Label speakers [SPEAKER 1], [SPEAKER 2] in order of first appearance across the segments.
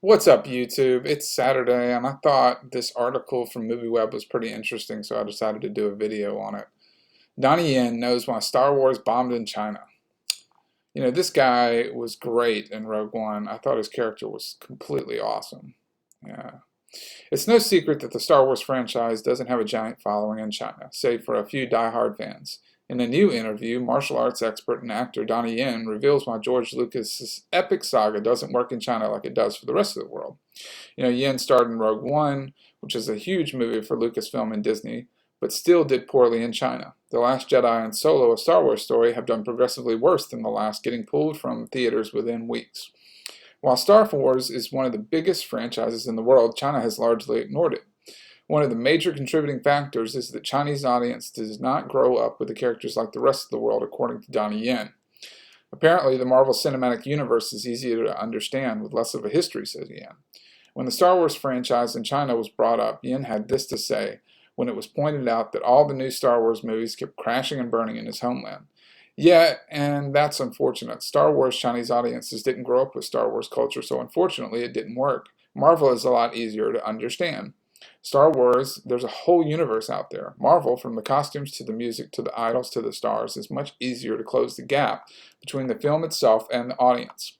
[SPEAKER 1] What's up, YouTube? It's Saturday, and I thought this article from MovieWeb was pretty interesting, so I decided to do a video on it. Donnie Yen knows why Star Wars bombed in China. You know, this guy was great in Rogue One. I thought his character was completely awesome. Yeah. It's no secret that the Star Wars franchise doesn't have a giant following in China, save for a few die-hard fans. In a new interview, martial arts expert and actor Donnie Yen reveals why George Lucas's epic saga doesn't work in China like it does for the rest of the world. You know, Yen starred in Rogue One, which is a huge movie for Lucasfilm and Disney, but still did poorly in China. The Last Jedi and Solo, a Star Wars story, have done progressively worse than the last, getting pulled from theaters within weeks. While Star Wars is one of the biggest franchises in the world, China has largely ignored it. One of the major contributing factors is that Chinese audience does not grow up with the characters like the rest of the world, according to Donnie Yen. Apparently, the Marvel Cinematic Universe is easier to understand with less of a history, says Yen. When the Star Wars franchise in China was brought up, Yen had this to say when it was pointed out that all the new Star Wars movies kept crashing and burning in his homeland. Yeah, and that's unfortunate. Star Wars Chinese audiences didn't grow up with Star Wars culture, so unfortunately it didn't work. Marvel is a lot easier to understand. Star Wars, there's a whole universe out there. Marvel, from the costumes to the music to the idols to the stars, is much easier to close the gap between the film itself and the audience.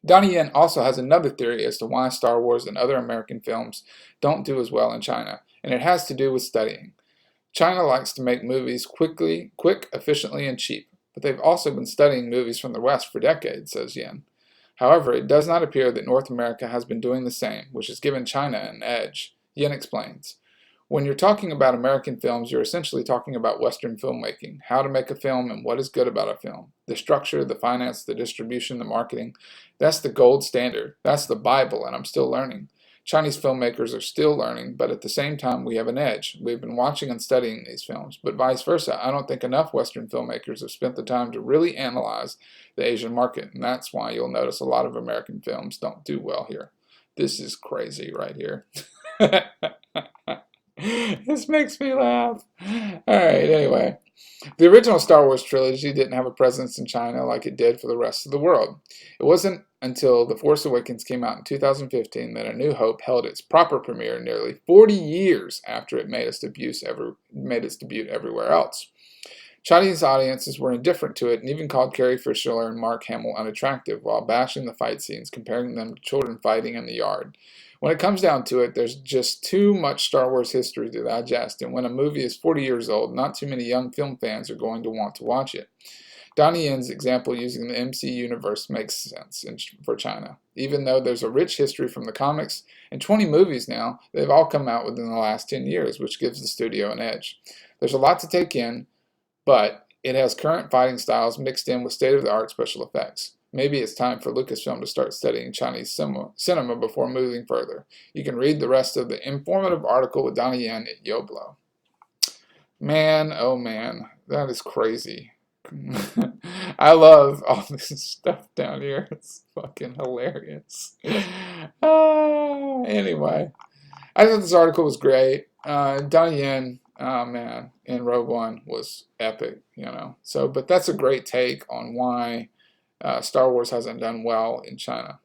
[SPEAKER 1] Donnie Yen also has another theory as to why Star Wars and other American films don't do as well in China, and it has to do with studying. China likes to make movies quick, efficiently, and cheap, but they've also been studying movies from the West for decades, says Yen. However, it does not appear that North America has been doing the same, which has given China an edge. Yen explains. When you're talking about American films, you're essentially talking about Western filmmaking, how to make a film and what is good about a film. The structure, the finance, the distribution, the marketing, that's the gold standard. That's the Bible, and I'm still learning. Chinese filmmakers are still learning, but at the same time, we have an edge. We've been watching and studying these films, but vice versa. I don't think enough Western filmmakers have spent the time to really analyze the Asian market, and that's why you'll notice a lot of American films don't do well here. This is crazy right here. This makes me laugh. Alright, anyway. The original Star Wars trilogy didn't have a presence in China like it did for the rest of the world. It wasn't until The Force Awakens came out in 2015 that A New Hope held its proper premiere nearly 40 years after it made its debut everywhere else. Chinese audiences were indifferent to it and even called Carrie Fisher and Mark Hamill unattractive while bashing the fight scenes, comparing them to children fighting in the yard. When it comes down to it, there's just too much Star Wars history to digest, and when a movie is 40 years old, not too many young film fans are going to want to watch it. Donnie Yen's example using the MC universe makes sense for China. Even though there's a rich history from the comics, and 20 movies now, they've all come out within the last 10 years, which gives the studio an edge. There's a lot to take in, but it has current fighting styles mixed in with state-of-the-art special effects. Maybe it's time for Lucasfilm to start studying Chinese cinema before moving further. You can read the rest of the informative article with Donnie Yen at Yoblo. Man, oh man, that is crazy. I love all this stuff down here. It's fucking hilarious. Anyway, I thought this article was great. Donnie Yen, oh man, in Rogue One was epic, you know. So, but that's a great take on why Star Wars hasn't done well in China.